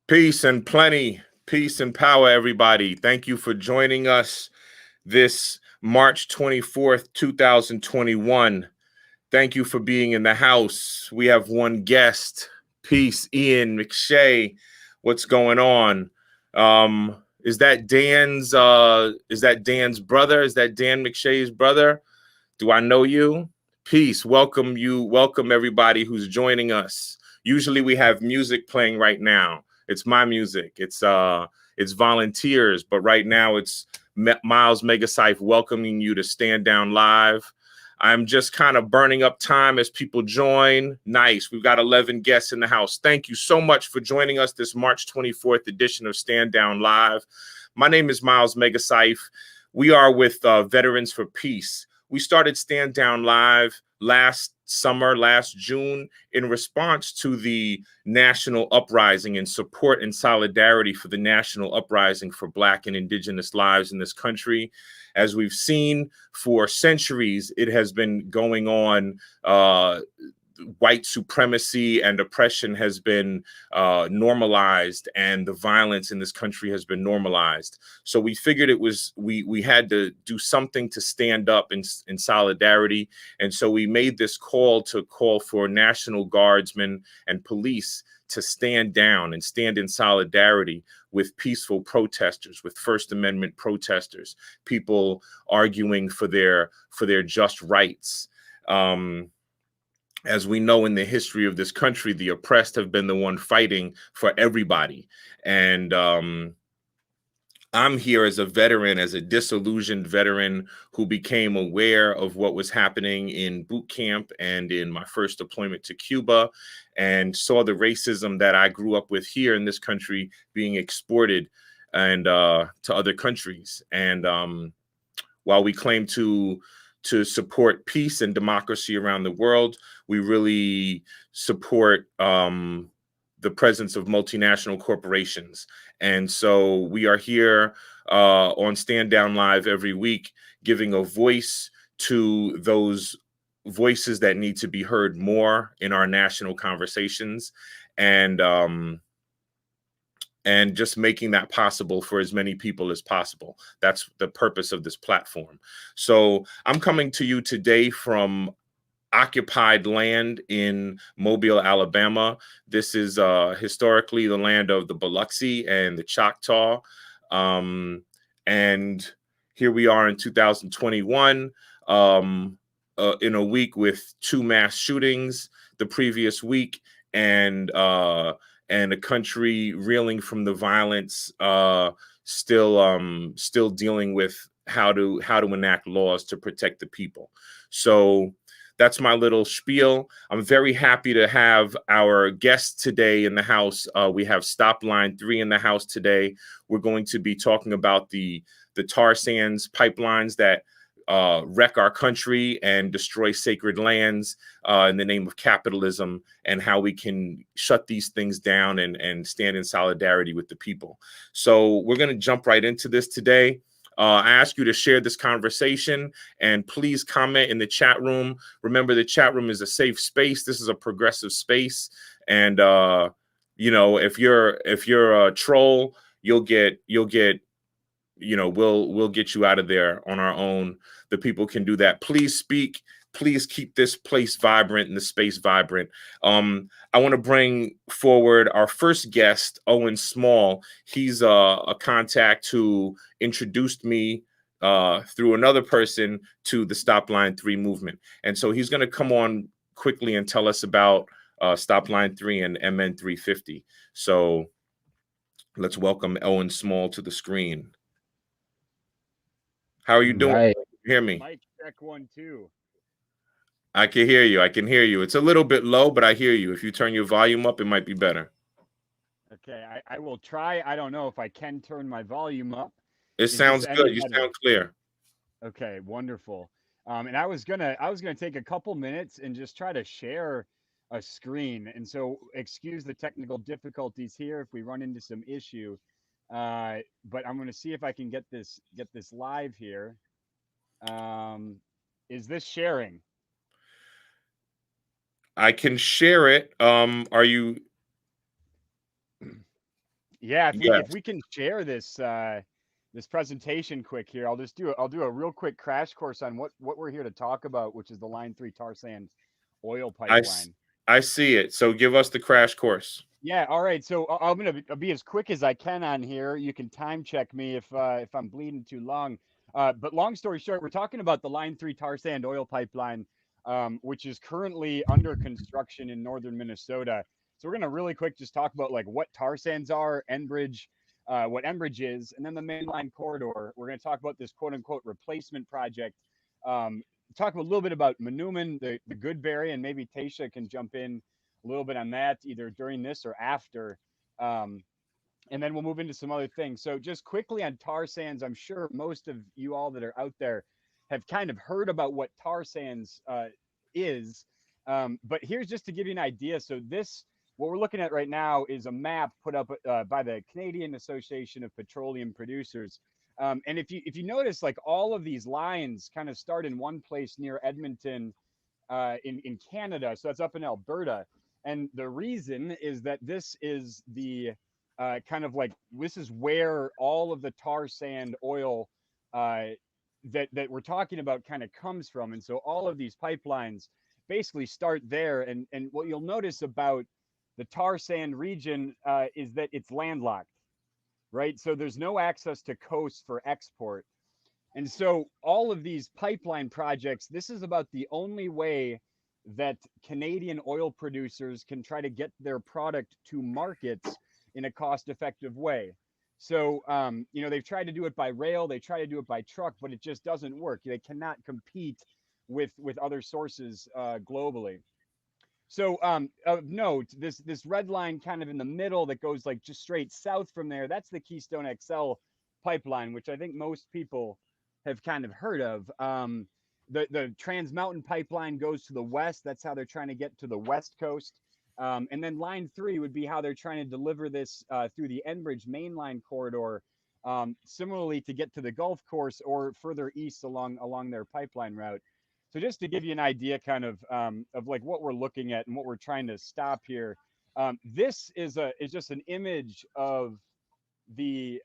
Peace and plenty, peace and power, everybody. Thank you for joining us this March 24th, 2021. Thank you for being in the house. We have one guest. Peace, Ian McShay. What's going on? Is that Dan's brother? Is that Dan McShay's brother? Do I know you? Peace. Welcome everybody who's joining us. Usually we have music playing right now. It's my music. It's volunteers, but right now it's Miles Megacyph welcoming you to Stand Down Live. I'm just kind of burning up time as people join. Nice. We've got 11 guests in the house. Thank you so much for joining us this March 24th edition of Stand Down Live. My name is Miles Megacyph. We are with Veterans for Peace. We started Stand Down Live last June, in response to the national uprising and support and solidarity for the national uprising for Black and Indigenous lives in this country. As we've seen for centuries, it has been going on. White supremacy and oppression has been normalized, and the violence in this country has been normalized. So we figured we had to do something to stand up in solidarity. And so we made this call for National Guardsmen and police to stand down and stand in solidarity with peaceful protesters, with First Amendment protesters, people arguing for their just rights. As we know, in the history of this country, the oppressed have been the one fighting for everybody. And I'm here as a veteran, as a disillusioned veteran who became aware of what was happening in boot camp and in my first deployment to Cuba, and saw the racism that I grew up with here in this country being exported and to other countries. And while we claim to support peace and democracy around the world, we really support the presence of multinational corporations. And so we are here on Stand Down Live every week, giving a voice to those voices that need to be heard more in our national conversations, and just making that possible for as many people as possible. That's the purpose of this platform. So I'm coming to you today from occupied land in Mobile, Alabama. This is historically the land of the Biloxi and the Choctaw. And here we are in 2021, in a week with 2 mass shootings the previous week, and a country reeling from the violence, still dealing with how to enact laws to protect the people. So that's my little spiel. I'm very happy to have our guests today in the house. We have Stop Line 3 in the house today. We're going to be talking about the tar sands pipelines that wreck our country and destroy sacred lands in the name of capitalism, and how we can shut these things down and stand in solidarity with the people. So we're going to jump right into this today. I ask you to share this conversation, and please comment in the chat room. Remember, the chat room is a safe space. This is a progressive space. And, if you're a troll, we'll get you out of there on our own. The people can do that. Please speak. Please keep this place vibrant and the space vibrant. I want to bring forward our first guest, Owen Small. He's a contact who introduced me through another person to the Stop Line 3 movement. And so he's going to come on quickly and tell us about Stop Line 3 and MN 350. So let's welcome Owen Small to the screen. How are you doing? Right. Can you hear me? Mic check 1 2. I can hear you. I can hear you. It's a little bit low, but I hear you. If you turn your volume up, it might be better. Okay, I will try. I don't know if I can turn my volume up. It Is this sounds any good. You better? sound clear. Okay, wonderful. And I was gonna take a couple minutes and just try to share a screen. And so excuse the technical difficulties here if we run into some issue. But I'm gonna see if I can get this live here. Is this sharing? I can share it. Are you? Yeah, if Yes. we can share this this presentation quick here, I'll do a real quick crash course on what we're here to talk about, which is the Line 3 tar sand oil I, s- pipeline. I see it. So give us the crash course. Yeah, all right. So I'm gonna be as quick as I can on here. You can time check me if I'm bleeding too long. But long story short, we're talking about the Line 3 tar sand oil pipeline, which is currently under construction in northern Minnesota. So we're gonna really quick just talk about like what tar sands are, Enbridge, what Enbridge is, and then the mainline corridor. We're gonna talk about this quote unquote replacement project. Um, talk a little bit about Manuman, the Goodberry, and maybe Tasha can jump in a little bit on that either during this or after. Um, and then we'll move into some other things. So just quickly on tar sands, I'm sure most of you all that are out there have kind of heard about what tar sands is. But here's just to give you an idea. So this, what we're looking at right now is a map put up by the Canadian Association of Petroleum Producers. And if you notice, like all of these lines kind of start in one place near Edmonton, in Canada. So that's up in Alberta. And the reason is that this is the kind of like this is where all of the tar sand oil uh, that we're talking about kind of comes from. And so all of these pipelines basically start there. And what you'll notice about the tar sand region is that it's landlocked, right? So there's no access to coast for export. And so all of these pipeline projects, this is about the only way that Canadian oil producers can try to get their product to markets in a cost-effective way. So, they've tried to do it by rail, they try to do it by truck, but it just doesn't work. They cannot compete with other sources globally. So, of note, this red line kind of in the middle that goes like just straight south from there, that's the Keystone XL pipeline, which I think most people have kind of heard of. The Trans Mountain pipeline goes to the west. That's how they're trying to get to the west coast. And then Line 3 would be how they're trying to deliver this through the Enbridge mainline corridor, similarly to get to the Gulf Course or further east along their pipeline route. So just to give you an idea, kind of like what we're looking at and what we're trying to stop here. This is just an image of the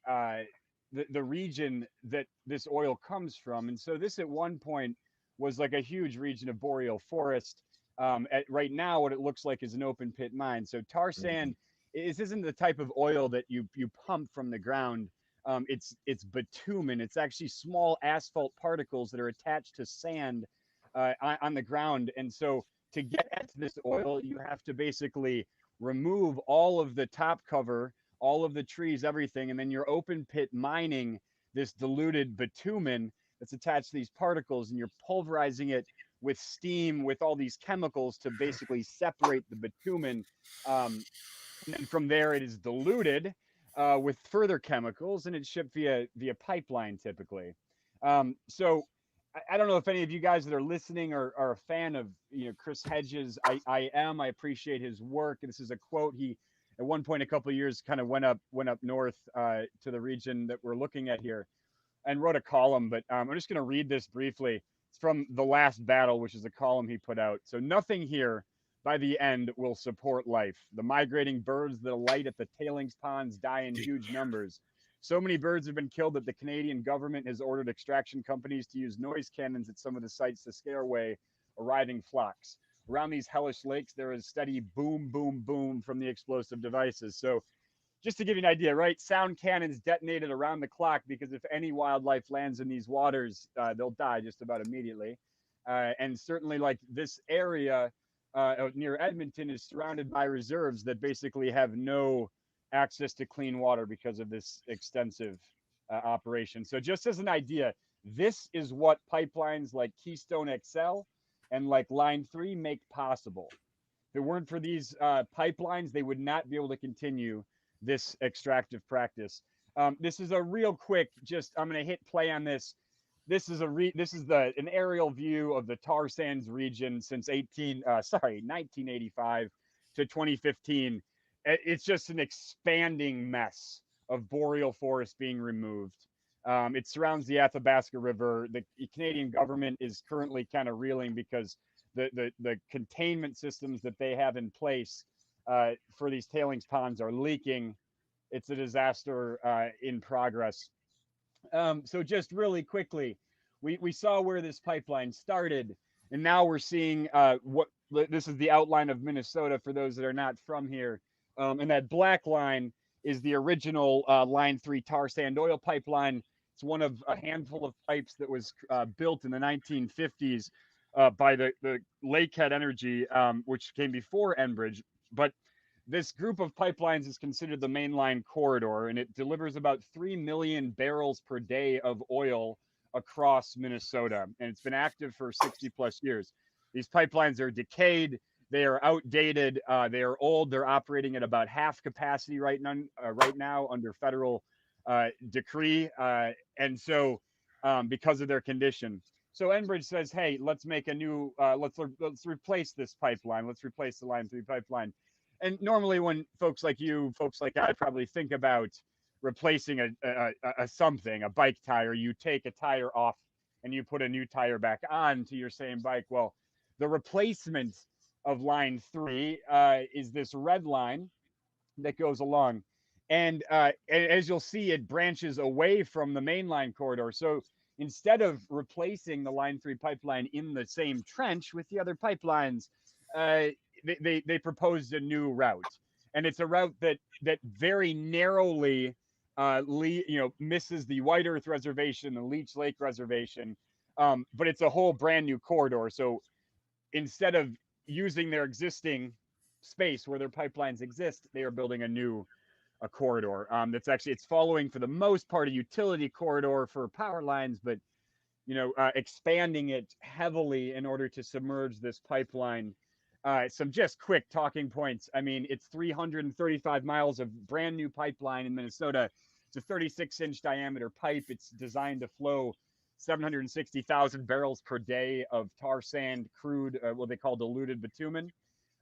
the region that this oil comes from, and so this at one point was like a huge region of boreal forest. Right now, what it looks like is an open pit mine. So tar sand isn't the type of oil that you pump from the ground. It's bitumen. It's actually small asphalt particles that are attached to sand on the ground. And so to get at this oil, you have to basically remove all of the top cover, all of the trees, everything, and then you're open pit mining this diluted bitumen that's attached to these particles, and you're pulverizing it with steam, with all these chemicals to basically separate the bitumen. And then from there, it is diluted with further chemicals, and it's shipped via pipeline typically. So I don't know if any of you guys that are listening are a fan of Chris Hedges. I am. I appreciate his work. This is a quote. He at one point a couple of years kind of went up north to the region that we're looking at here and wrote a column. But I'm just going to read this briefly. It's from The Last Battle, which is a column he put out. So nothing here by the end will support life. The migrating birds that alight at the tailings ponds die in huge numbers. So many birds have been killed that the Canadian government has ordered extraction companies to use noise cannons at some of the sites to scare away arriving flocks. Around these hellish lakes, there is steady boom, boom, boom from the explosive devices. So just to give you an idea, right? Sound cannons detonated around the clock because if any wildlife lands in these waters, they'll die just about immediately. And certainly, like this area near Edmonton is surrounded by reserves that basically have no access to clean water because of this extensive operation. So, just as an idea, this is what pipelines like Keystone XL and like Line 3 make possible. If it weren't for these pipelines, they would not be able to continue this extractive practice. This is a real quick. Just I'm going to hit play on this. This is an aerial view of the tar sands region since 1985 to 2015. It's just an expanding mess of boreal forest being removed. It surrounds the Athabasca River. The Canadian government is currently kind of reeling because the containment systems that they have in place for these tailings ponds are leaking. it's a disaster in progress. So just really quickly, we saw where this pipeline started, and now we're seeing what this is the outline of Minnesota for those that are not from here. And that black line is the original Line 3 tar sand oil pipeline. It's one of a handful of pipes that was built in the 1950s by the Lakehead Energy, which came before Enbridge. But this group of pipelines is considered the mainline corridor, and it delivers about 3 million barrels per day of oil across Minnesota. And it's been active for 60 plus years. These pipelines are decayed, they are outdated, they are old, they're operating at about half capacity right now under federal decree. And so, because of their condition. So Enbridge says, hey, let's make a new, let's replace this pipeline. Let's replace the Line 3 pipeline. And normally when folks like you, folks like I probably think about replacing a something, a bike tire, you take a tire off and you put a new tire back on to your same bike. Well, the replacement of Line 3 is this red line that goes along. And as you'll see, it branches away from the mainline corridor. So instead of replacing the Line 3 pipeline in the same trench with the other pipelines, they proposed a new route, and it's a route that very narrowly, misses the White Earth Reservation, the Leech Lake Reservation, but it's a whole brand new corridor. So instead of using their existing space where their pipelines exist, they are building a corridor that's actually it's following for the most part a utility corridor for power lines, but expanding it heavily in order to submerge this pipeline. Some just quick talking points. I mean, it's 335 miles of brand new pipeline in Minnesota. It's a 36-inch diameter pipe. It's designed to flow 760,000 barrels per day of tar sand, crude, what they call diluted bitumen.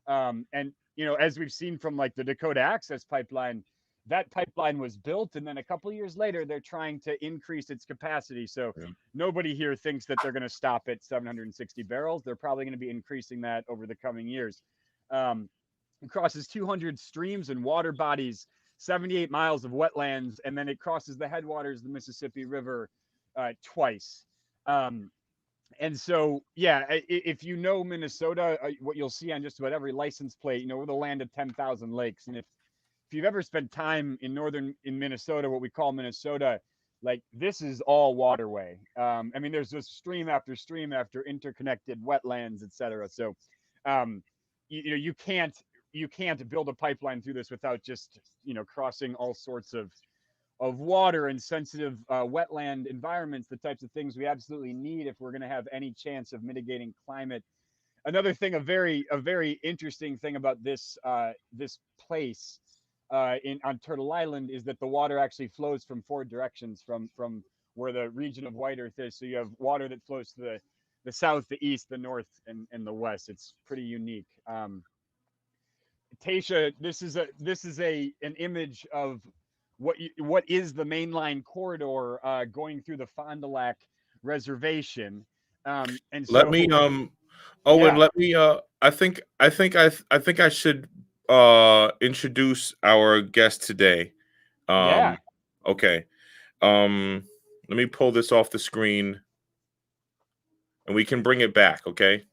And, as we've seen from like the Dakota Access Pipeline, that pipeline was built, and then a couple of years later, they're trying to increase its capacity. So nobody here thinks that they're going to stop at 760 barrels. They're probably going to be increasing that over the coming years. It crosses 200 streams and water bodies, 78 miles of wetlands, and then it crosses the headwaters of the Mississippi River twice. And so, yeah, if you know Minnesota, what you'll see on just about every license plate, we're the land of 10,000 lakes. And if you've ever spent time in Minnesota, what we call Minnesota, like this is all waterway. I mean, there's just stream after interconnected wetlands, et cetera. So, you can't build a pipeline through this without just, crossing all sorts of water and sensitive wetland environments, the types of things we absolutely need if we're going to have any chance of mitigating climate. Another thing, a very interesting thing about this place on Turtle Island is that the water actually flows from 4 directions from where the region of White Earth is. So you have water that flows to the south, the east, the north, and the west. It's pretty unique. Tasha, this is an image of what is the mainline corridor going through the Fond du Lac Reservation. And so let me Owen, let me I think I should introduce our guest today. Okay. Let me pull this off the screen and we can bring it back, okay?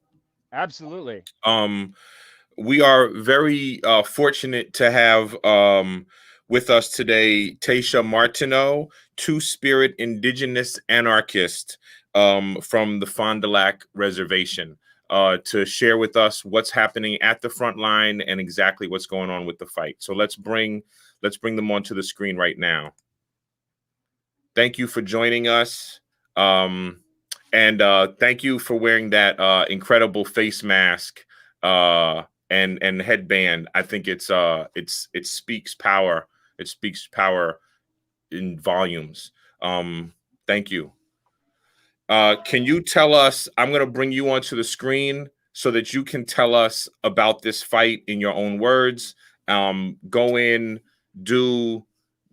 Absolutely. We are very fortunate to have with us today Deja Martino, Two-Spirit Indigenous anarchist from the Fond du Lac Reservation, to share with us what's happening at the front line and exactly what's going on with the fight. So let's bring them onto the screen right now. Thank you for joining us. And thank you for wearing that incredible face mask and headband. I think it speaks power. It speaks power in volumes. Thank you. Can you tell us, I'm going to bring you onto the screen so that you can tell us about this fight in your own words. Go in, do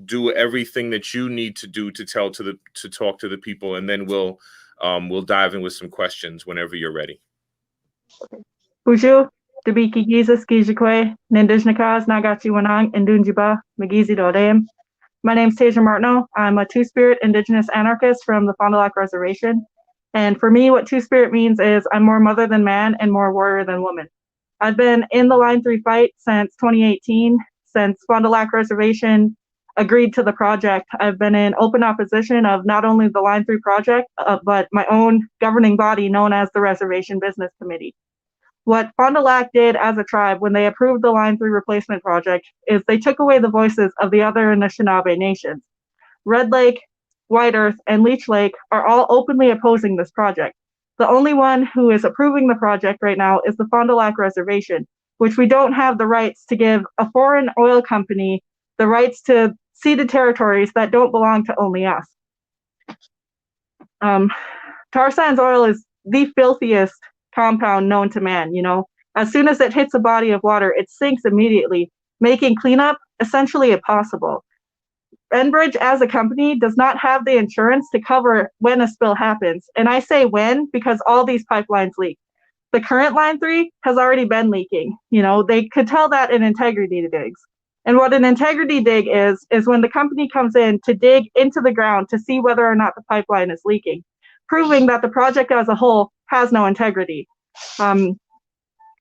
everything that you need to do to talk to the people, and then we'll dive in with some questions whenever you're ready. Bonjour. Dabiki Giza Skijikwe, Nindijnakas, Nagachi Wanang, and Dunjiba, Magizi Dodem. My name's Deja Martino. I'm a Two-Spirit Indigenous anarchist from the Fond du Lac Reservation. And for me, what Two-Spirit means is I'm more mother than man and more warrior than woman. I've been in the Line 3 fight since 2018, since Fond du Lac Reservation agreed to the project. I've been in open opposition of not only the Line 3 project, but my own governing body known as the Reservation Business Committee. What Fond du Lac did as a tribe when they approved the Line 3 replacement project is they took away the voices of the other Anishinaabe nations. Red Lake, White Earth, and Leech Lake are all openly opposing this project. The only one who is approving the project right now is the Fond du Lac Reservation, which we don't have the rights to give a foreign oil company the rights to ceded territories that don't belong to only us. Tar sands oil is the filthiest compound known to man. As soon as it hits a body of water, it sinks immediately, making cleanup essentially impossible. Enbridge as a company does not have the insurance to cover when a spill happens. And I say when because all these pipelines leak. The current Line 3 has already been leaking. They could tell that in integrity digs. And what an integrity dig is when the company comes in to dig into the ground to see whether or not the pipeline is leaking, proving that the project as a whole has no integrity. One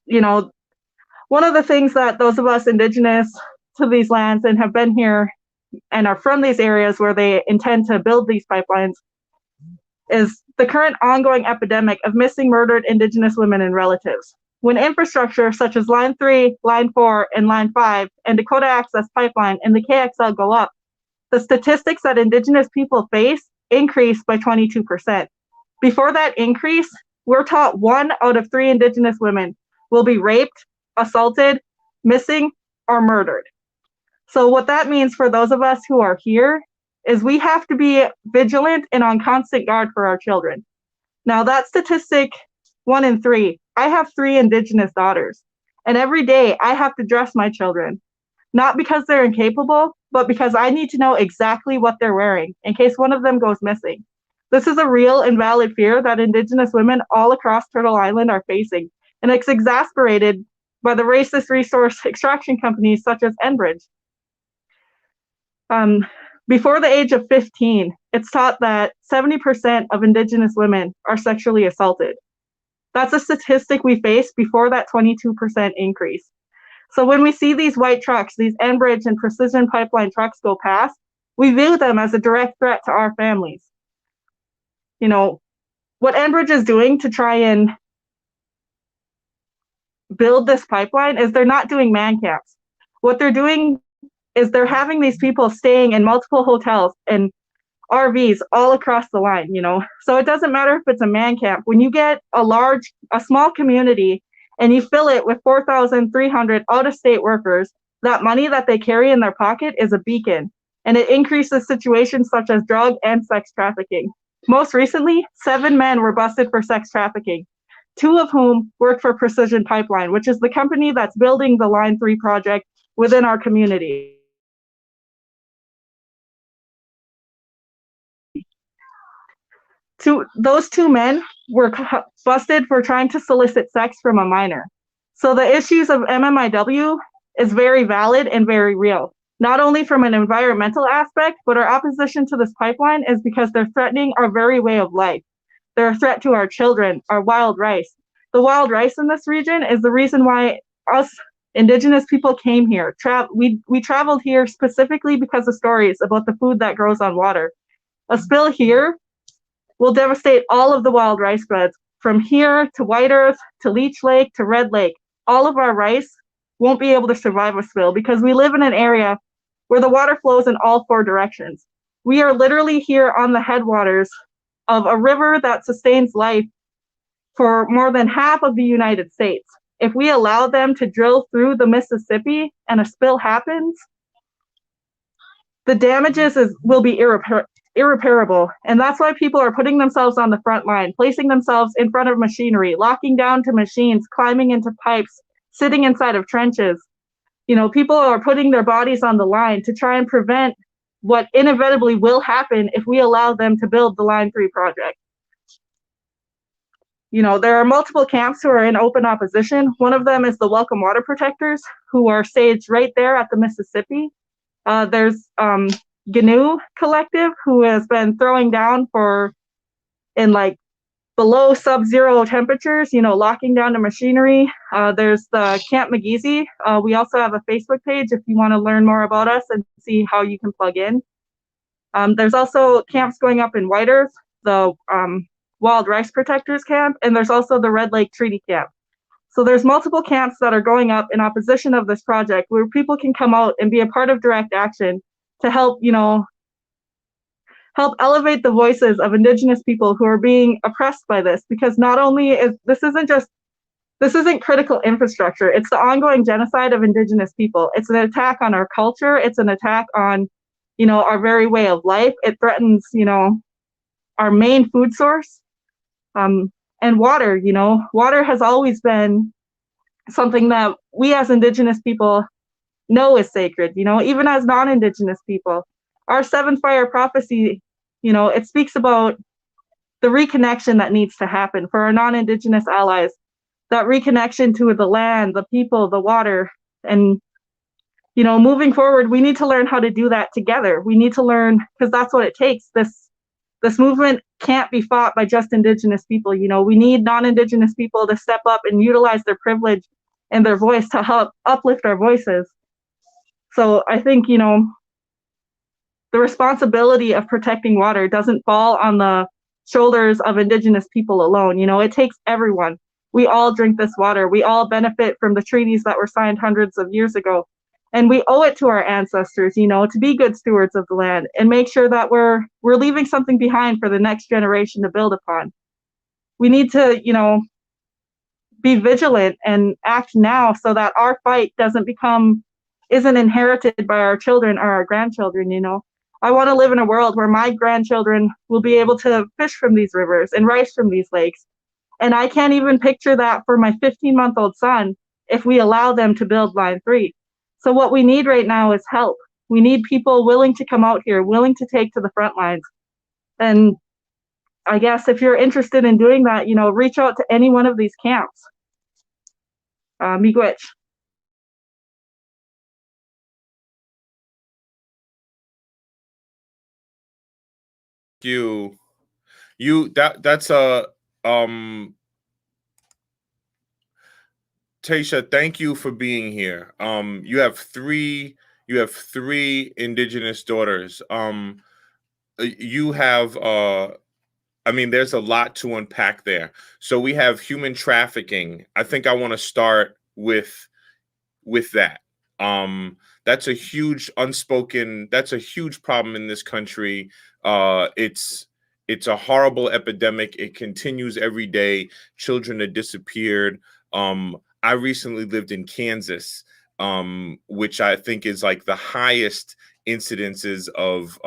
of the things that those of us indigenous to these lands and have been here and are from these areas where they intend to build these pipelines is the current ongoing epidemic of missing murdered indigenous women and relatives. When infrastructure such as Line 3, Line 4, and Line 5, and Dakota Access Pipeline and the KXL go up, the statistics that indigenous people face increase by 22%. Before that increase, we're taught 1 out of 3 indigenous women will be raped, assaulted, missing, or murdered. So what that means for those of us who are here is we have to be vigilant and on constant guard for our children. Now that statistic, 1 in 3, I have 3 indigenous daughters, and every day I have to dress my children, not because they're incapable, but because I need to know exactly what they're wearing in case one of them goes missing. This is a real and valid fear that indigenous women all across Turtle Island are facing, and it's exasperated by the racist resource extraction companies such as Enbridge. Before the age of 15, it's taught that 70% of indigenous women are sexually assaulted. That's a statistic we face before that 22% increase. So when we see these white trucks, these Enbridge and Precision Pipeline trucks go past, we view them as a direct threat to our families. What Enbridge is doing to try and build this pipeline is they're not doing man camps. What they're doing is they're having these people staying in multiple hotels and RVs all across the line, So it doesn't matter if it's a man camp. When you get a small community and you fill it with 4,300 out-of-state workers, that money that they carry in their pocket is a beacon, and it increases situations such as drug and sex trafficking. Most recently, 7 men were busted for sex trafficking, 2 of whom work for Precision Pipeline, which is the company that's building the Line 3 project within our community. Those 2 men were busted for trying to solicit sex from a minor. So the issues of MMIW is very valid and very real, not only from an environmental aspect, but our opposition to this pipeline is because they're threatening our very way of life. They're a threat to our children, our wild rice. The wild rice in this region is the reason why us indigenous people came here. We traveled here specifically because of stories about the food that grows on water. A spill here will devastate all of the wild rice beds, from here to White Earth, to Leech Lake, to Red Lake. All of our rice won't be able to survive a spill because we live in an area where the water flows in all 4 directions. We are literally here on the headwaters of a river that sustains life for more than half of the United States. If we allow them to drill through the Mississippi and a spill happens, the damages will be irreparable. And that's why people are putting themselves on the front line, placing themselves in front of machinery, locking down to machines, climbing into pipes, sitting inside of trenches. People are putting their bodies on the line to try and prevent what inevitably will happen if we allow them to build the Line 3 project. there are multiple camps who are in open opposition. One of them is the Welcome Water Protectors, who are staged right there at the Mississippi. There's GNU Collective, who has been throwing down in like below sub-zero temperatures, locking down the machinery. There's the Camp McGeezy. We also have a Facebook page if you want to learn more about us and see how you can plug in. There's also camps going up in White Earth, the Wild Rice Protectors Camp, and there's also the Red Lake Treaty Camp. So there's multiple camps that are going up in opposition of this project where people can come out and be a part of direct action to help, help elevate the voices of Indigenous people who are being oppressed by this, because not only this isn't critical infrastructure, it's the ongoing genocide of Indigenous people. It's an attack on our culture. It's an attack on, our very way of life. It threatens, our main food source. And water, water has always been something that we as Indigenous people know is sacred, even as non-Indigenous people. Our Seven Fire Prophecy, it speaks about the reconnection that needs to happen for our non-Indigenous allies, that reconnection to the land, the people, the water. And, moving forward, we need to learn how to do that together. We need to learn, because that's what it takes. This movement can't be fought by just Indigenous people. We need non-Indigenous people to step up and utilize their privilege and their voice to help uplift our voices. So I think, the responsibility of protecting water doesn't fall on the shoulders of Indigenous people alone. It takes everyone. We all drink this water. We all benefit from the treaties that were signed hundreds of years ago. And we owe it to our ancestors, to be good stewards of the land and make sure that we're leaving something behind for the next generation to build upon. We need to, be vigilant and act now so that our fight isn't inherited by our children or our grandchildren. I want to live in a world where my grandchildren will be able to fish from these rivers and rice from these lakes. And I can't even picture that for my 15-month-old son if we allow them to build Line 3. So what we need right now is help. We need people willing to come out here, willing to take to the front lines. And I guess if you're interested in doing that, reach out to any one of these camps. Miigwech. That's a Tasha, thank you for being here. You have three Indigenous daughters. You have there's a lot to unpack there. So we have human trafficking. I think I want to start with that. That's a huge problem in this country. It's a horrible epidemic. It continues every day. Children are disappeared. I recently lived in Kansas, which I think is like the highest incidences of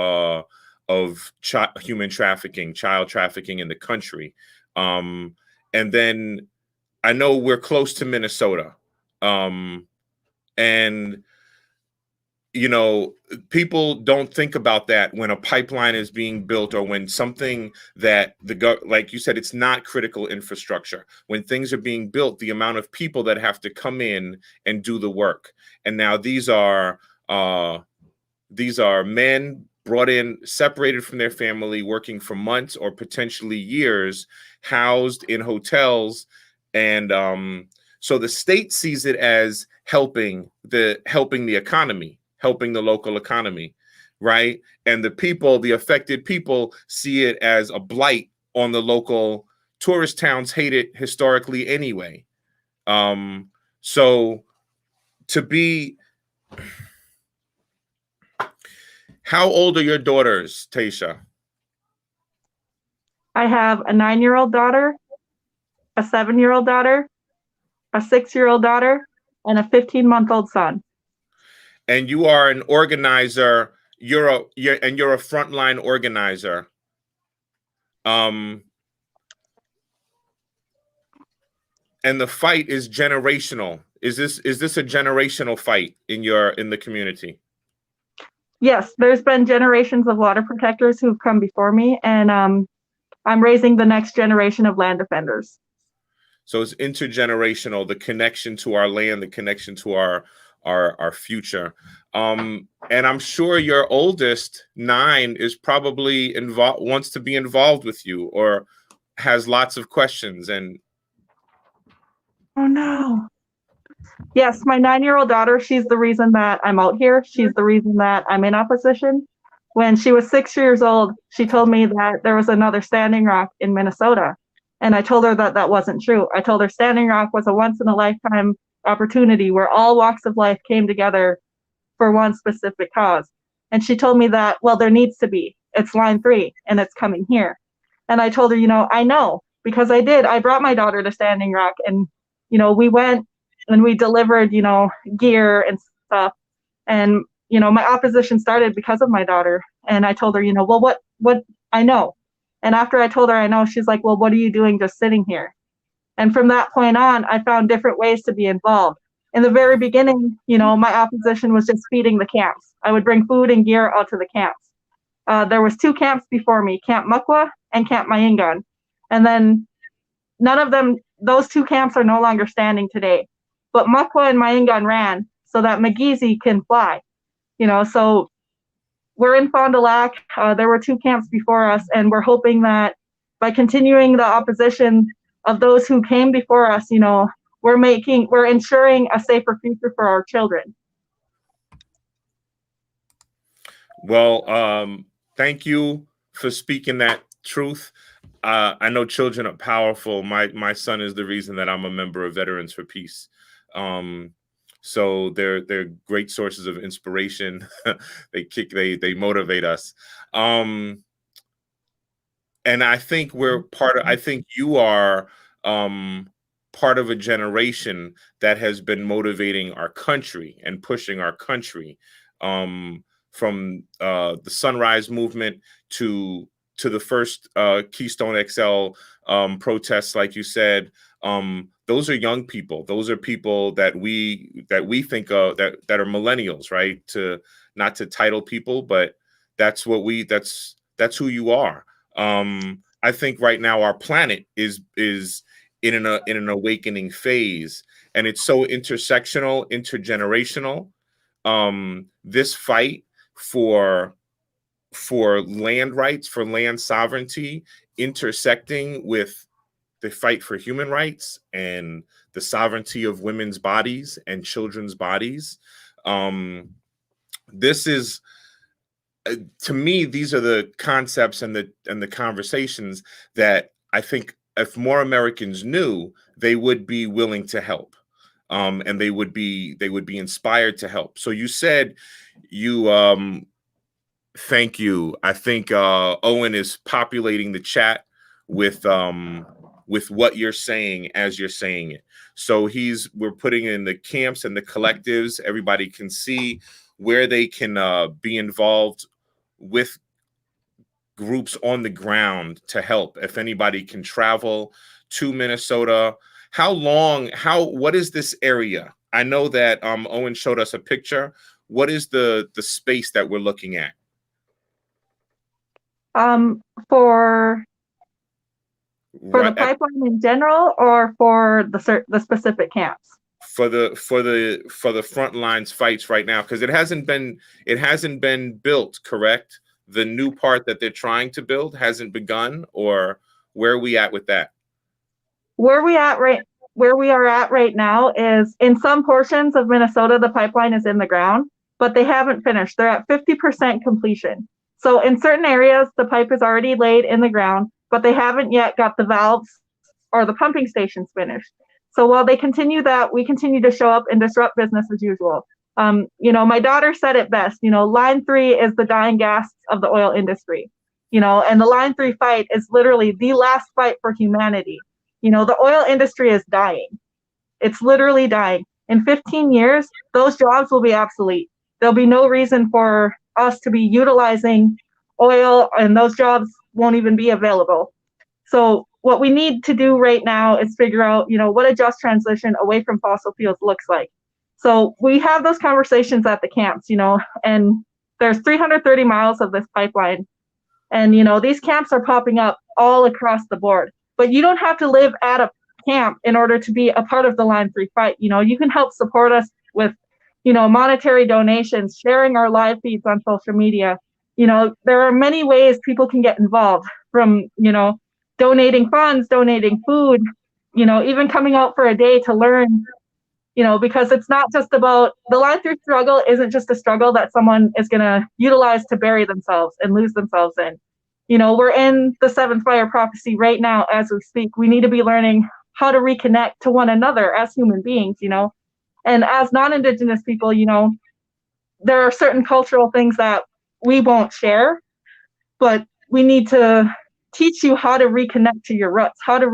human trafficking, child trafficking in the country. And then I know we're close to Minnesota. And people don't think about that when a pipeline is being built or when something that like you said, it's not critical infrastructure. When things are being built, the amount of people that have to come in and do the work. And now these are men brought in, separated from their family, working for months or potentially years, housed in hotels. And so the state sees it as helping the economy, helping the local economy, right? And the affected people see it as a blight on the local. Tourist towns hate it historically anyway. So how old are your daughters, Tasha? I have a 9-year-old daughter, a 7-year-old daughter, a 6-year-old daughter, and a 15-month-old son. And you are an organizer. You're a frontline organizer. And the fight is generational. Is this a generational fight in the community? Yes, there's been generations of water protectors who've come before me, and I'm raising the next generation of land defenders. So it's intergenerational, the connection to our land, the connection to our future. And I'm sure your oldest 9 is probably wants to be involved with you, or has lots of questions. And Oh no. Yes, my 9-year-old daughter, she's the reason that I'm out here. She's the reason that I'm in opposition. When she was 6 years old, she told me that there was another Standing Rock in Minnesota. And I told her that that wasn't true. I told her Standing Rock was a once in a lifetime opportunity where all walks of life came together for one specific cause. And she told me that, well, there needs to be. It's line 3 and it's coming here. And I told her, I know, because I did. I brought my daughter to Standing Rock, and, we went and we delivered, gear and stuff. And, my opposition started because of my daughter. And I told her, well, what I know. And after I told her I know, she's like, well, what are you doing just sitting here? And from that point on, I found different ways to be involved. In the very beginning, my opposition was just feeding the camps. I would bring food and gear out to the camps. There was 2 camps before me, Camp Mukwa and Camp Mayingan. And then none of them, those 2 camps are no longer standing today. But Mukwa and Mayingan ran so that Magizi can fly. So we're in Fond du Lac. There were 2 camps before us, and we're hoping that by continuing the opposition of those who came before us, we're ensuring a safer future for our children. Well, thank you for speaking that truth. I know children are powerful. My son is the reason that I'm a member of Veterans for Peace. So they're great sources of inspiration. They motivate us. And I think I think you are part of a generation that has been motivating our country and pushing our country, from the Sunrise Movement to the first Keystone XL protests, like you said. Those are young people. Those are people that we think of that are millennials, right? Not to title people, but that's who you are. I think right now our planet is in an awakening phase, and it's so intersectional, intergenerational. This fight for land rights, for land sovereignty, intersecting with the fight for human rights and the sovereignty of women's bodies and children's bodies. This is, to me, these are the concepts and the conversations that I think if more Americans knew, they would be willing to help, and they would be inspired to help. So you said thank you. I think Owen is populating the chat with what you're saying as you're saying it. So we're putting in the camps and the collectives. Everybody can see where they can be involved with groups on the ground to help. If anybody can travel to Minnesota, what is this area? I know that Owen showed us a picture. What is the space that we're looking at? For Right. the pipeline in general, or for the specific camps? For the front lines fights right now, because it hasn't been built, correct? The new part that they're trying to build hasn't begun, or where are we at with that? Where we are at right now is in some portions of Minnesota, the pipeline is in the ground, but they haven't finished. They're at 50% completion. So in certain areas, the pipe is already laid in the ground, but they haven't yet got the valves or the pumping stations finished. So while they continue that, we continue to show up and disrupt business as usual. My daughter said it best, line 3 is the dying gasps of the oil industry, and the line 3 fight is literally the last fight for humanity. The oil industry is dying. It's literally dying. In 15 years, those jobs will be obsolete. There'll be no reason for us to be utilizing oil, and those jobs won't even be available. So what we need to do right now is figure out, what a just transition away from fossil fuels looks like. So we have those conversations at the camps, and there's 330 miles of this pipeline. And, these camps are popping up all across the board. But you don't have to live at a camp in order to be a part of the Line 3 fight. You can help support us with, monetary donations, sharing our live feeds on social media. There are many ways people can get involved, from, donating funds, donating food, even coming out for a day to learn, because it's not just about the Line 3 struggle isn't just a struggle that someone is going to utilize to bury themselves and lose themselves in. We're in the seventh fire prophecy right now as we speak. We need to be learning how to reconnect to one another as human beings, and as non-Indigenous people, there are certain cultural things that we won't share, but we need to teach you how to reconnect to your roots, how to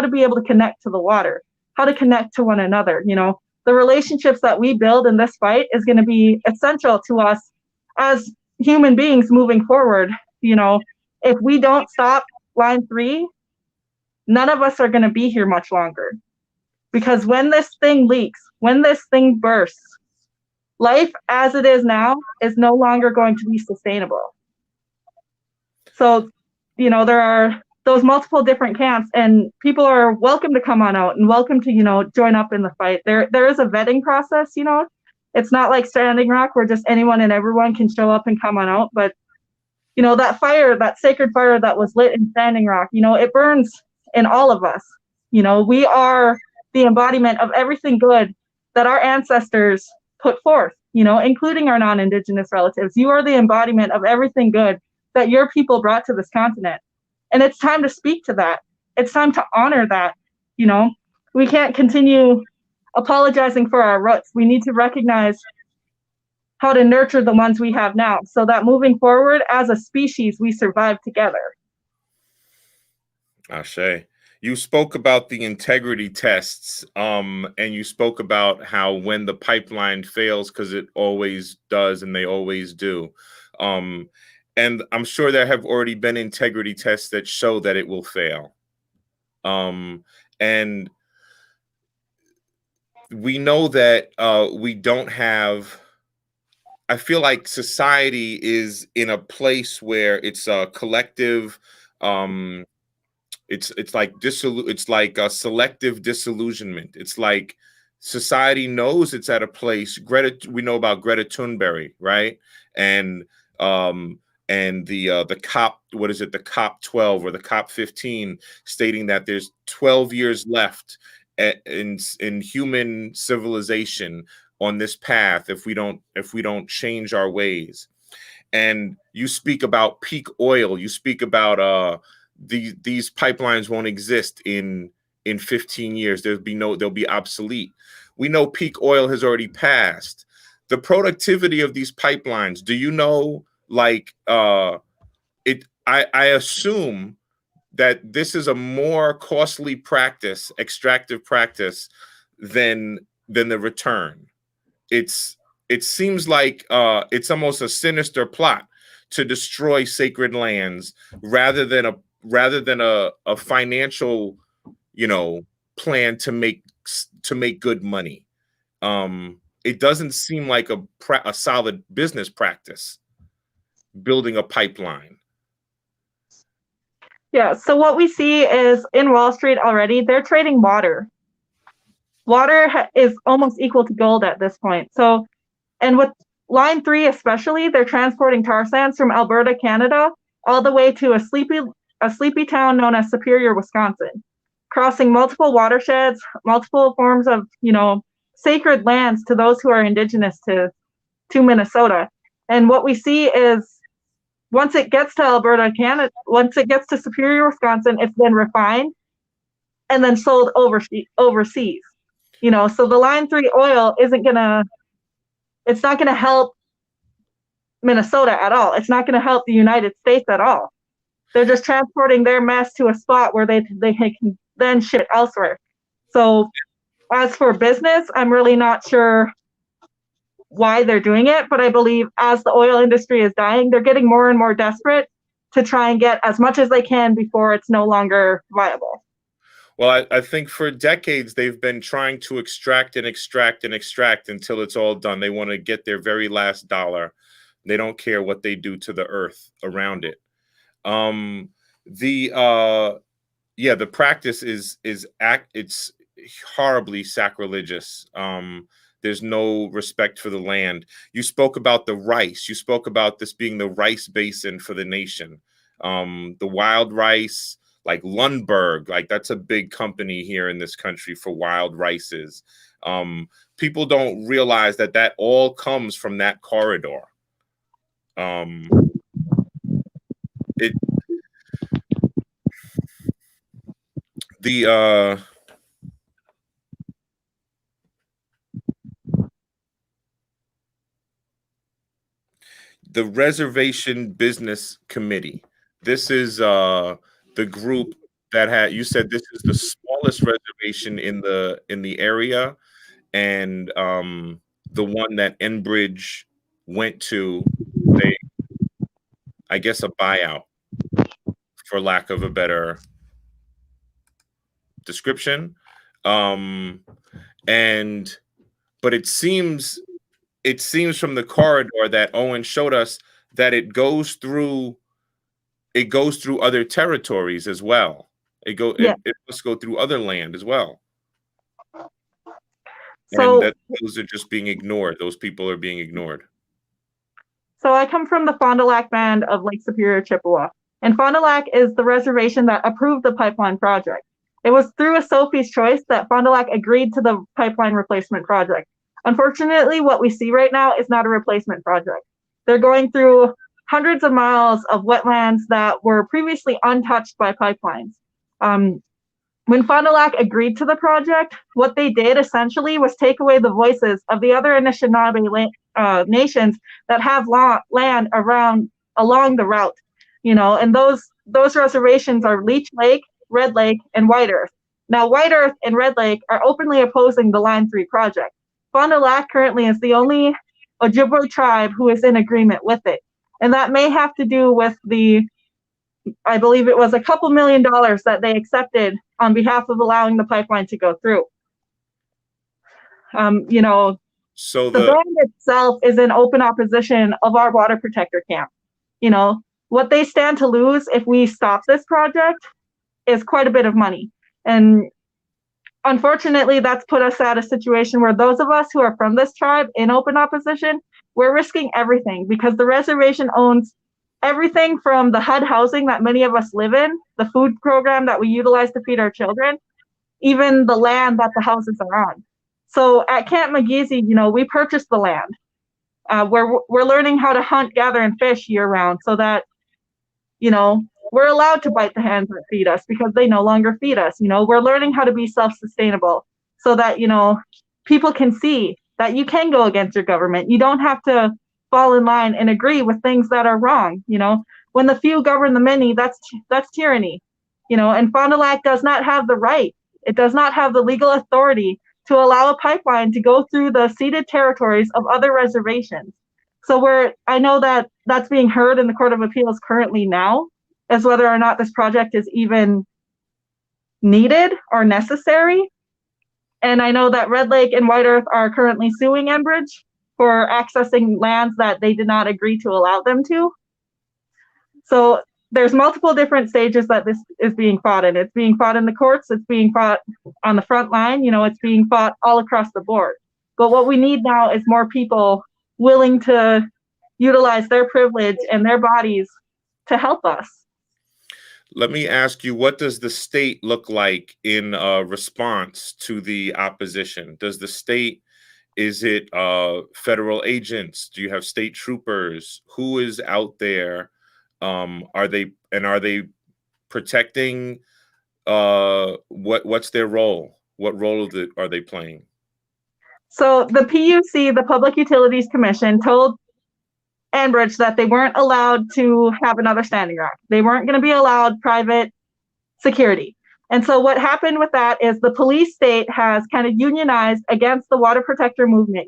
be able to connect to the water, how to connect to one another. The relationships that we build in this fight is going to be essential to us as human beings moving forward. If we don't stop Line 3, none of us are going to be here much longer. Because when this thing leaks, when this thing bursts, life as it is now is no longer going to be sustainable. So, there are those multiple different camps, and people are welcome to come on out and welcome to, join up in the fight. There is a vetting process, It's not like Standing Rock where just anyone and everyone can show up and come on out, but that fire, that sacred fire that was lit in Standing Rock, it burns in all of us. We are the embodiment of everything good that our ancestors put forth, including our non-Indigenous relatives. You are the embodiment of everything good that your people brought to this continent. And it's time to speak to that. It's time to honor that. We can't continue apologizing for our roots. We need to recognize how to nurture the ones we have now, so that moving forward as a species, we survive together. Ashe. You spoke about the integrity tests, and you spoke about how when the pipeline fails, because it always does, and they always do. And I'm sure there have already been integrity tests that show that it will fail. And we know that we don't have, I feel like society is in a place where it's a collective, it's like a selective disillusionment. It's like society knows it's at a place. We know about Greta Thunberg, right? And the COP, what is it? The COP 12 or the COP 15, stating that there's 12 years left in human civilization on this path if we don't change our ways. And you speak about peak oil. You speak about these pipelines won't exist in 15 years. They'll be obsolete. We know peak oil has already passed. The productivity of these pipelines, do you know, like I assume that this is a more costly practice, extractive practice, than the return. It seems like it's almost a sinister plot to destroy sacred lands rather than a financial, plan to make good money. It doesn't seem like a solid business practice, building a pipeline. Yeah, so what we see is in Wall Street already, they're trading water. Water is almost equal to gold at this point. So, and with Line 3 especially, they're transporting tar sands from Alberta, Canada, all the way to a sleepy town known as Superior, Wisconsin, crossing multiple watersheds, multiple forms of, sacred lands to those who are indigenous to Minnesota. And what we see is once it gets to Alberta, Canada, once it gets to Superior, Wisconsin, it's then refined and then sold overseas. So the Line 3 oil it's not gonna help Minnesota at all. It's not gonna help the United States at all. They're just transporting their mess to a spot where they can then ship it elsewhere. So as for business, I'm really not sure why they're doing it, but I believe as the oil industry is dying, they're getting more and more desperate to try and get as much as they can before it's no longer viable. Well, I think for decades they've been trying to extract and extract and extract until it's all done. They want to get their very last dollar. They don't care what they do to the earth around it. yeah, the practice it's horribly sacrilegious. There's no respect for the land. You spoke about the rice. You spoke about this being the rice basin for the nation. The wild rice, like Lundberg, like that's a big company here in this country for wild rices. People don't realize that that all comes from that corridor. It the the Reservation Business Committee. This is the group that had, you said this is the smallest reservation in the area, and the one that Enbridge went to, they, I guess, a buyout, for lack of a better description. And but it seems from the corridor that Owen showed us that it goes through other territories as well. Yeah. It must go through other land as well. And So, that those are just being ignored. Those people are being ignored. so I come from the Fond du Lac Band of Lake Superior, Chippewa. And Fond du Lac is the reservation that approved the pipeline project. It was through a Sophie's Choice that Fond du Lac agreed to the pipeline replacement project. Unfortunately, what we see right now is not a replacement project. They're going through hundreds of miles of wetlands that were previously untouched by pipelines. When Fond du Lac agreed to the project, what they did essentially was take away the voices of the other Anishinaabe nations that have land along the route, and those reservations are Leech Lake, Red Lake, and White Earth. Now, White Earth and Red Lake are openly opposing the Line 3 project. Fond du Lac currently is the only Ojibwe tribe who is in agreement with it, and that may have to do with I believe it was a couple $1 million that they accepted on behalf of allowing the pipeline to go through. So the band itself is in open opposition of our water protector camp. What they stand to lose if we stop this project is quite a bit of money. And unfortunately, that's put us at a situation where those of us who are from this tribe in open opposition, we're risking everything because the reservation owns everything from the HUD housing that many of us live in, the food program that we utilize to feed our children, even the land that the houses are on. So at Camp McGeezy, we purchased the land. We're learning how to hunt, gather, and fish year round so that, we're allowed to bite the hands that feed us because they no longer feed us. We're learning how to be self-sustainable so that, people can see that you can go against your government. You don't have to fall in line and agree with things that are wrong. When the few govern the many, that's tyranny. And Fond du Lac does not have the right. It does not have the legal authority to allow a pipeline to go through the ceded territories of other reservations. So I know that that's being heard in the Court of Appeals currently now, as whether or not this project is even needed or necessary. And I know that Red Lake and White Earth are currently suing Enbridge for accessing lands that they did not agree to allow them to. So there's multiple different stages that this is being fought in. It's being fought in the courts, it's being fought on the front line, it's being fought all across the board. But what we need now is more people willing to utilize their privilege and their bodies to help us. Let me ask you, what does the state look like in response to the opposition? Does the state, is it federal agents? Do you have state troopers? Who is out there? Are they protecting? What's their role? What role are they playing? So the PUC, the Public Utilities Commission, told Enbridge that they weren't allowed to have another Standing Rock. They weren't going to be allowed private security. And so what happened with that is the police state has kind of unionized against the water protector movement.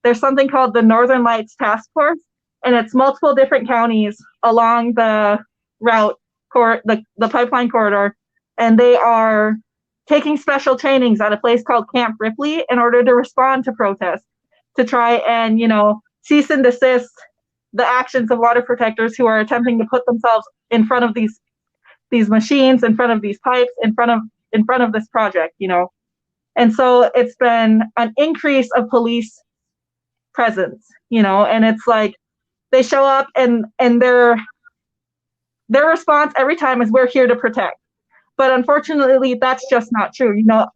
There's something called the Northern Lights Task Force, and it's multiple different counties along the route, the pipeline corridor, and they are taking special trainings at a place called Camp Ripley in order to respond to protests, to try and, cease and desist the actions of water protectors who are attempting to put themselves in front of these these machines, in front of these pipes, in front of this project, you know. And so it's been an increase of police presence, you know, and it's like they show up and their response every time is, we're here to protect. But unfortunately, that's just not true. You know,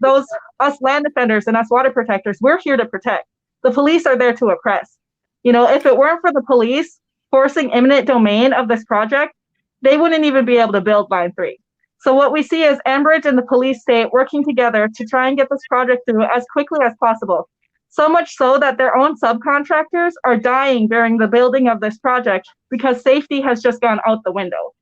us land defenders and us water protectors, we're here to protect. The police are there to oppress. You know, if it weren't for the police forcing eminent domain of this project, they wouldn't even be able to build Line 3. So what we see is Enbridge and the police state working together to try and get this project through as quickly as possible. So much so that their own subcontractors are dying during the building of this project because safety has just gone out the window.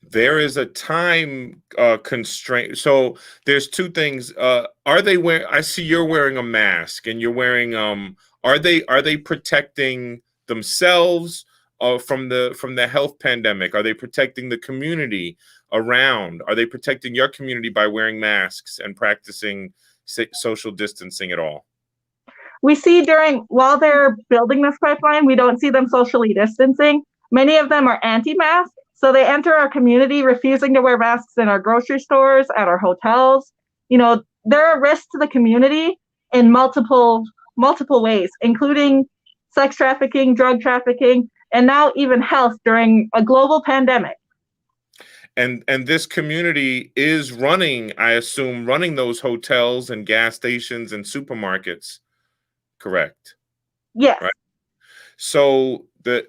There is a time constraint. So there's two things. Are they wearing? I see you're wearing a mask, and you're wearing. Are they protecting themselves from the health pandemic? Are they protecting the community around? Are they protecting your community by wearing masks and practicing social distancing at all? We see while they're building this pipeline, we don't see them socially distancing. Many of them are anti-mask. So they enter our community refusing to wear masks in our grocery stores, at our hotels. You know, they're a risk to the community in multiple ways, including sex trafficking, drug trafficking, and now even health during a global pandemic. And this community is running, I assume, running those hotels and gas stations and supermarkets, correct? Yes. Right. So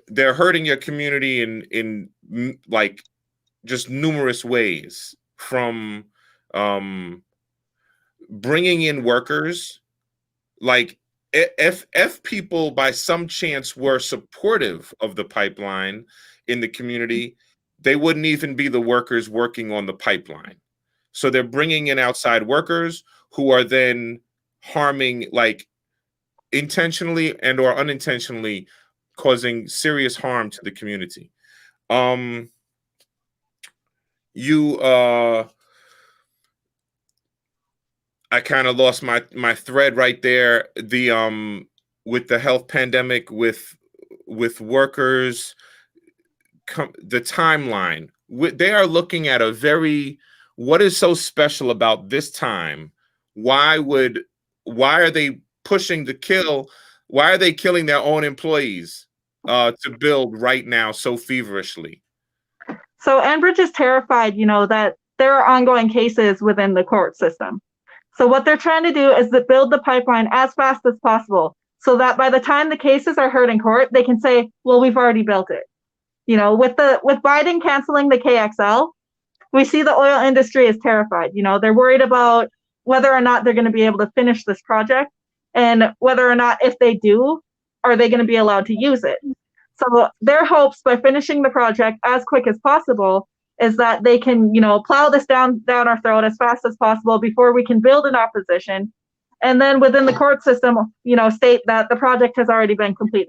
they're hurting your community in like just numerous ways, from bringing in workers. Like if people by some chance were supportive of the pipeline in the community, they wouldn't even be the workers working on the pipeline. So they're bringing in outside workers who are then harming, like intentionally and or unintentionally, causing serious harm to the community. I kind of lost my thread right there. With the health pandemic, with workers, the timeline. They are looking at what is so special about this time? Why are they pushing to kill? Why are they killing their own employees to build right now so feverishly? So Enbridge is terrified, you know, that there are ongoing cases within the court system. So what they're trying to do is to build the pipeline as fast as possible, so that by the time the cases are heard in court, they can say, well, we've already built it. You know, with Biden canceling the KXL, we see the oil industry is terrified. You know, they're worried about whether or not they're going to be able to finish this project, and whether or not, if they do, are they going to be allowed to use it. So their hopes by finishing the project as quick as possible is that they can, you know, plow this down our throat as fast as possible before we can build an opposition. And then within the court system, you know, state that the project has already been completed.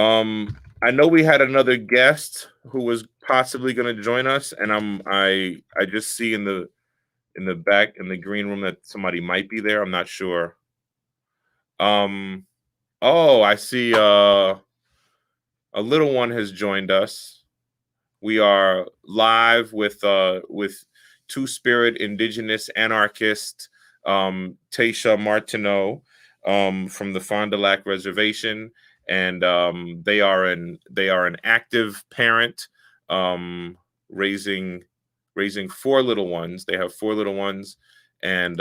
I know we had another guest who was possibly going to join us, and I just see in the back in the green room that somebody might be there. I'm not sure. Oh, I see a little one has joined us. We are live with Two-Spirit Indigenous Anarchist Deja Martino from the Fond du Lac Reservation, and they are an active parent, raising 4 little ones. They have 4 little ones, and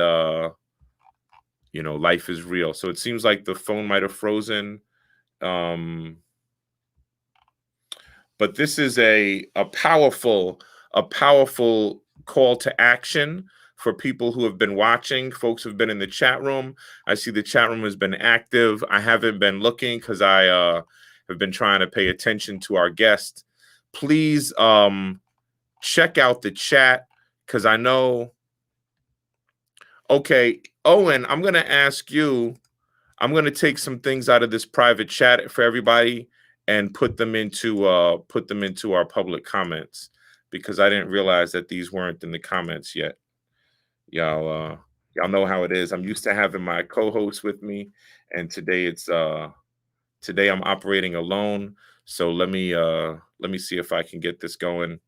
you know, life is real. So it seems like the phone might have frozen. But this is a powerful call to action for people who have been watching, folks who've been in the chat room. I see the chat room has been active. I haven't been looking because I have been trying to pay attention to our guest. Please check out the chat, because I know. Okay, Owen, I'm going to ask you. I'm going to take some things out of this private chat for everybody and put them into our public comments, because I didn't realize that these weren't in the comments yet. Y'all know how it is. I'm used to having my co-host with me, and today I'm operating alone. So let me see if I can get this going.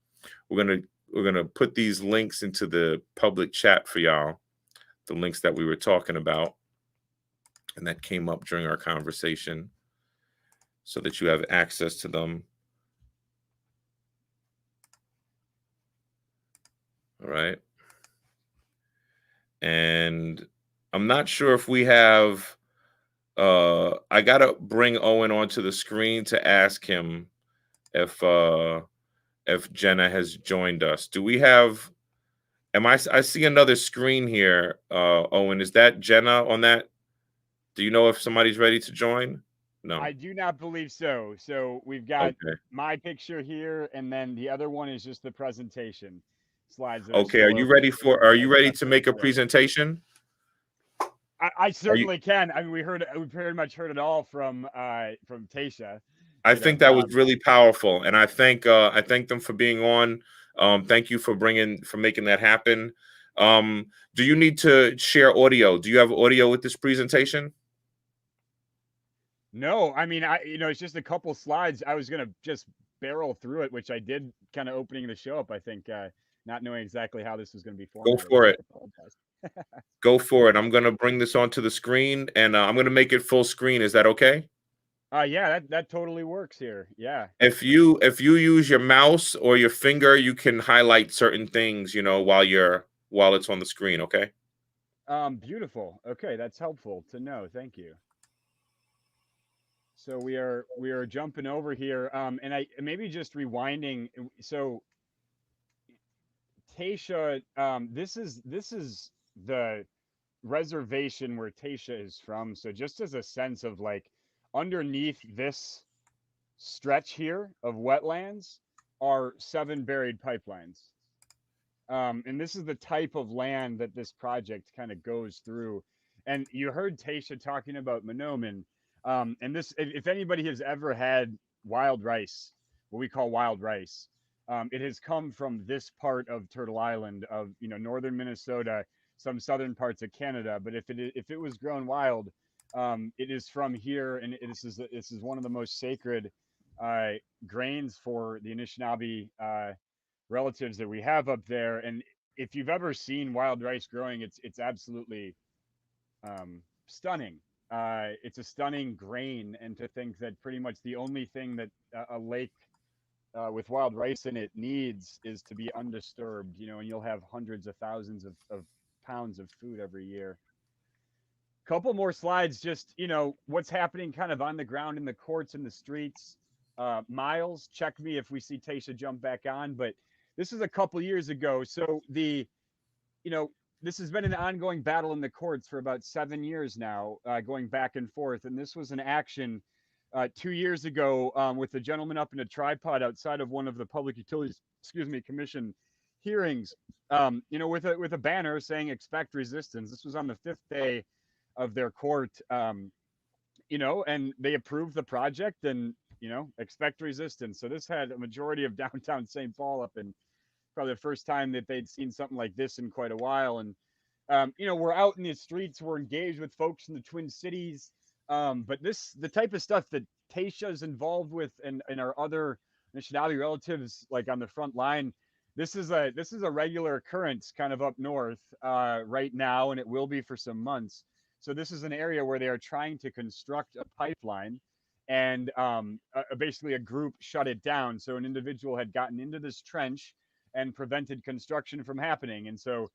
We're gonna put these links into the public chat for y'all, the links that we were talking about and that came up during our conversation, so that you have access to them. All right. And I'm not sure if we have I gotta bring Owen onto the screen to ask him if Jenna has joined us. Do we have I see another screen here, Owen. Is that Jenna on that? Do you know if somebody's ready to join? No. I do not believe so. So we've got Okay. my picture here, and then the other one is just the presentation slides that are Okay. Are still you open. ready So are we've you got ready stuff to to make a share. presentation? I Are you, certainly can. I mean, we pretty much heard it all from Tasha. I You know, think that was really powerful, and I thank them for being on. Thank you for making that happen. Do you need to share audio? Do you have audio with this presentation? No, I mean, it's just a couple slides. I was gonna just barrel through it, which I did, kind of opening the show up. I think, not knowing exactly how this was going to be Go formatted. for So I it. apologize. Go for it. I'm gonna bring this onto the screen, and I'm gonna make it full screen. Is that okay? Yeah, that totally works here. Yeah. If you use your mouse or your finger, you can highlight certain things, while it's on the screen. Okay. Beautiful. Okay, that's helpful to know. Thank you. So we are jumping over here, and I maybe just rewinding. So Tasha, this is the reservation where Tasha is from. So just as a sense of like, underneath this stretch here of wetlands are 7 buried pipelines. And this is the type of land that this project kind of goes through. And you heard Tasha talking about Monoman. And this, if anybody has ever had wild rice, what we call wild rice, it has come from this part of Turtle Island, of northern Minnesota, some southern parts of Canada. But if it was grown wild, it is from here, and this is one of the most sacred uh, grains for the Anishinaabe relatives that we have up there. And if you've ever seen wild rice growing, it's absolutely stunning. It's a stunning grain, and to think that pretty much the only thing that a lake with wild rice in it needs is to be undisturbed, and you'll have hundreds of thousands of pounds of food every year. Couple more slides, just what's happening kind of on the ground in the courts and the streets. Miles, check me if we see Tasha jump back on, but this is a couple years ago. So you know this has been an ongoing battle in the courts for about 7 years now, going back and forth. And this was an action 2 years ago, with the gentleman up in a tripod outside of one of the Public Utilities, Commission hearings, with a banner saying "Expect resistance." This was on the 5th day of their court, and they approved the project, and expect resistance. So this had a majority of downtown St. Paul up, and probably the first time that they'd seen something like this in quite a while. And we're out in the streets, we're engaged with folks in the Twin Cities, but the type of stuff that Tasha is involved with, and our other Anishinaabe relatives, like on the front line, this is a regular occurrence kind of up north right now, and it will be for some months. So this is an area where they are trying to construct a pipeline, and basically a group shut it down. So an individual had gotten into this trench and prevented construction from happening. And so,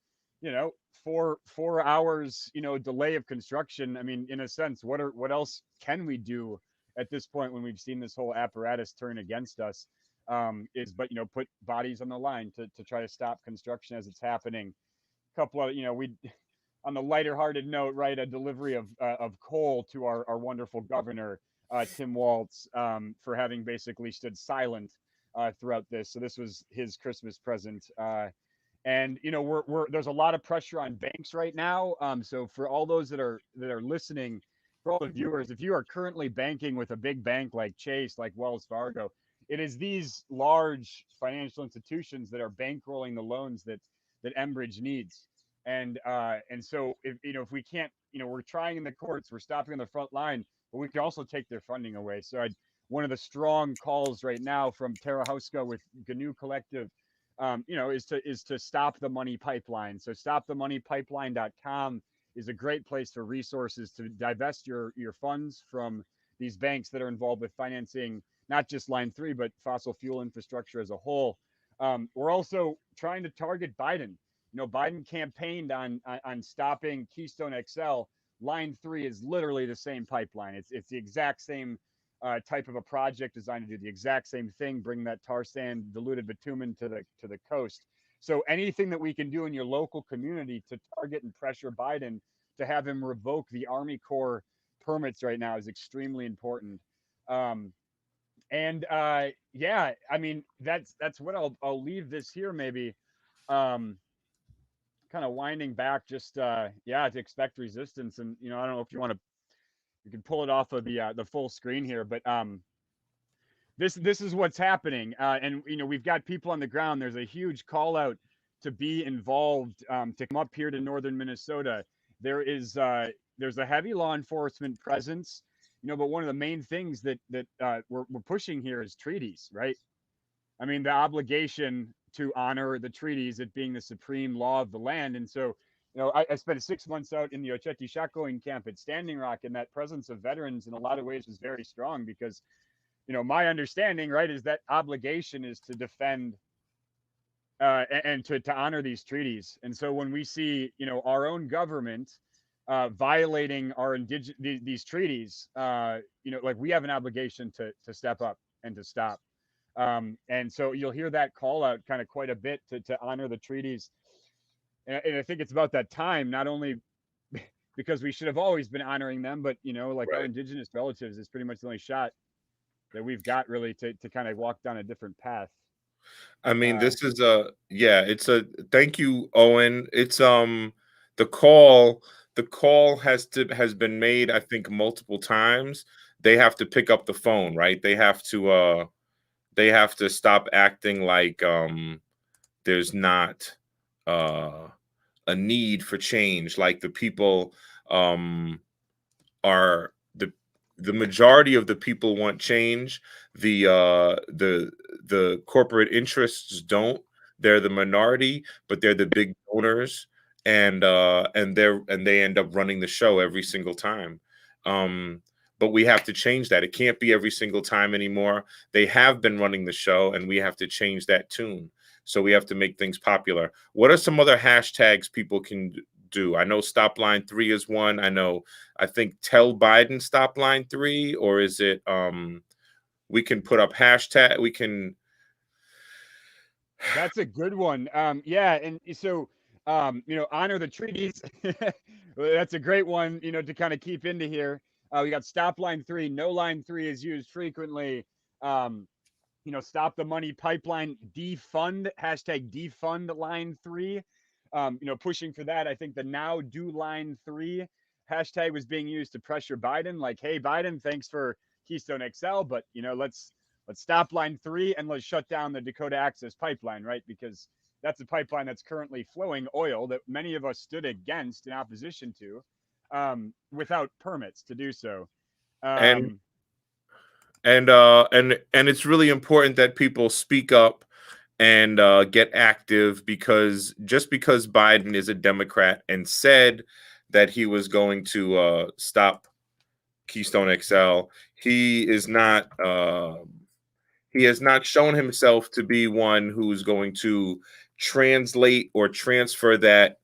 4 hours, delay of construction. I mean, in a sense, what else can we do at this point when we've seen this whole apparatus turn against us? But put bodies on the line to try to stop construction as it's happening. A couple of, we, on the lighter hearted note, right, a delivery of coal to our wonderful governor, Tim Waltz, for having basically stood silent throughout this. So this was his Christmas present. And there's a lot of pressure on banks right now. So for all those that are listening, for all the viewers, if you are currently banking with a big bank like Chase, like Wells Fargo, it is these large financial institutions that are bankrolling the loans that Enbridge needs. And so if we can't, we're trying in the courts, we're stopping on the front line, but we can also take their funding away. So one of the strong calls right now from Tara Hauska with GNU Collective, is to stop the money pipeline. So stopthemoneypipeline.com is a great place for resources to divest your funds from these banks that are involved with financing not just Line 3, but fossil fuel infrastructure as a whole. We're also trying to target Biden. Biden campaigned on stopping Keystone XL. Line 3 is literally the same pipeline. It's the exact same type of a project designed to do the exact same thing, bring that tar sand diluted bitumen to the coast. So anything that we can do in your local community to target and pressure Biden to have him revoke the Army Corps permits right now is extremely important. Yeah, I mean, that's what I'll leave this here maybe. Kind of winding back, just to expect resistance. And I don't know if you can pull it off of the full screen here, but this is what's happening. And we've got people on the ground. There's a huge call out to be involved, to come up here to northern Minnesota. There's a heavy law enforcement presence, but one of the main things that we're pushing here is treaties, right? I mean, the obligation to honor the treaties, it being the supreme law of the land. And so, I spent 6 months out in the Ocheti Shakopee camp at Standing Rock, and that presence of veterans in a lot of ways was very strong because, my understanding, right, is that obligation is to defend and to honor these treaties. And so when we see, our own government violating our these treaties, like we have an obligation to step up and to stop. And so you'll hear that call out kind of quite a bit to honor the treaties. And I think it's about that time, not only because we should have always been honoring them, but, like Right. our indigenous relatives is pretty much the only shot that we've got really to kind of walk down a different path. I mean, Uh, this is it's a thank you, Owen. It's the call has been made, I think, multiple times. They have to pick up the phone, right? They have to stop acting like there's not uh a need for change. Like the people are the majority of the people want change. The corporate interests don't. They're the minority, but they're the big donors, and they end up running the show every single time. But we have to change that. It can't be every single time anymore. They have been running the show, and we have to change that tune. So we have to make things popular. What are some other hashtags people can do? I know Stop Line 3 is one. I think Tell Biden Stop Line 3, or is it we can put up hashtag, we can That's a good one. Yeah, and so honor the treaties. That's a great one, to kind of keep into here. We got stop line 3. No line 3 is used frequently. Stop the money pipeline. Defund #defund line 3. Pushing for that. I think the now do line 3 hashtag was being used to pressure Biden. Like, hey, Biden, thanks for Keystone XL, but let's stop line 3 and let's shut down the Dakota Access Pipeline, right? Because that's a pipeline that's currently flowing oil that many of us stood against in opposition to, without permits to do so. and and it's really important that people speak up and get active, because just because Biden is a Democrat and said that he was going to stop Keystone XL, he is not. He has not shown himself to be one who's going to translate or transfer that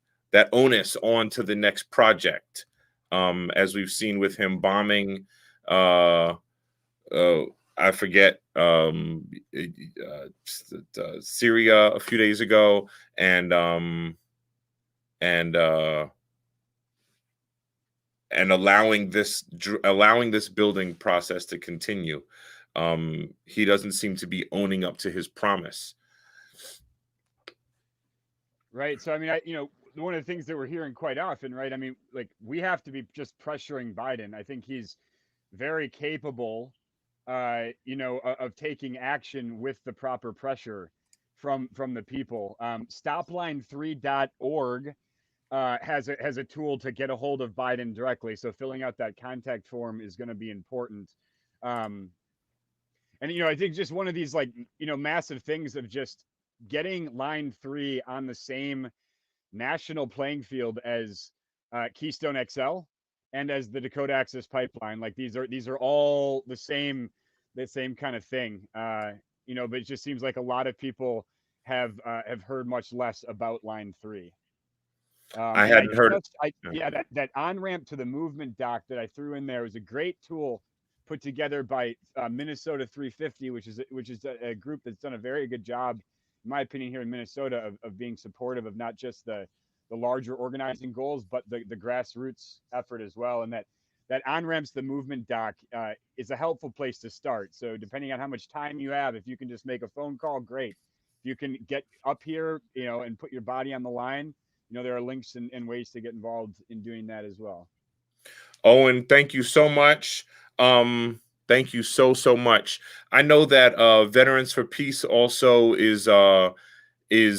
onus onto the next project, as we've seen with him bombing. Uh, I forget Syria a few days ago, and allowing this building process to continue. He doesn't seem to be owning up to his promise. Right. So, I mean, one of the things that we're hearing quite often, right? I mean, like, we have to be just pressuring Biden. I think he's very capable, of taking action with the proper pressure from the people. Stopline3.org has a tool to get a hold of Biden directly. So filling out that contact form is going to be important. And I think just one of these like massive things of just getting line 3 on the same national playing field as Keystone XL and as the Dakota Access Pipeline. Like these are all the same kind of thing. But it just seems like a lot of people have heard much less about line 3. I And hadn't heard. that on ramp to the movement dock that I threw in there was a great tool put together by Minnesota 350, which is a group that's done a very good job, in my opinion, here in Minnesota of being supportive of not just the larger organizing goals, but the grassroots effort as well. And that on ramps the movement dock is a helpful place to start. So depending on how much time you have, if you can just make a phone call, great. If you can get up here, and put your body on the line, there are links and ways to get involved in doing that as well. Owen, thank you so much. Thank you so much. I know that Veterans for Peace also has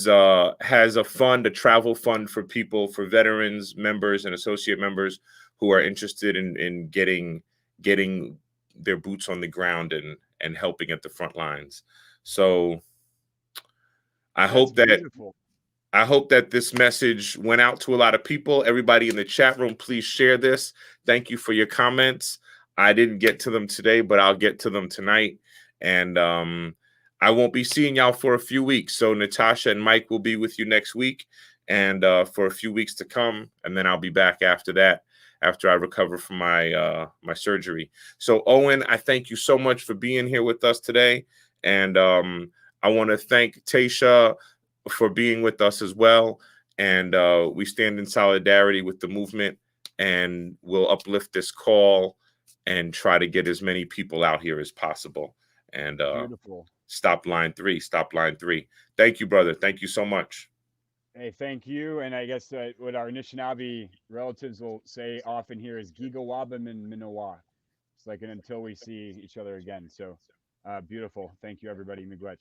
a fund, a travel fund for people, for veterans, members, and associate members who are interested in getting their boots on the ground and helping at the front lines. So I hope that this message went out to a lot of people. Everybody in the chat room, please share this. Thank you for your comments. I didn't get to them today, but I'll get to them tonight. And I won't be seeing y'all for a few weeks. So Natasha and Mike will be with you next week and for a few weeks to come. And then I'll be back after that, after I recover from my my surgery. So Owen, I thank you so much for being here with us today. And I want to thank Tasha for being with us as well. And we stand in solidarity with the movement, and we'll uplift this call and try to get as many people out here as possible. And Beautiful. Stop line 3. Stop line 3. Thank you, brother. Thank you so much. Hey, thank you. And I guess what our Anishinaabe relatives will say often here is Gigawabim and Minowa. It's like an until we see each other again. So beautiful. Thank you, everybody. Miigwech.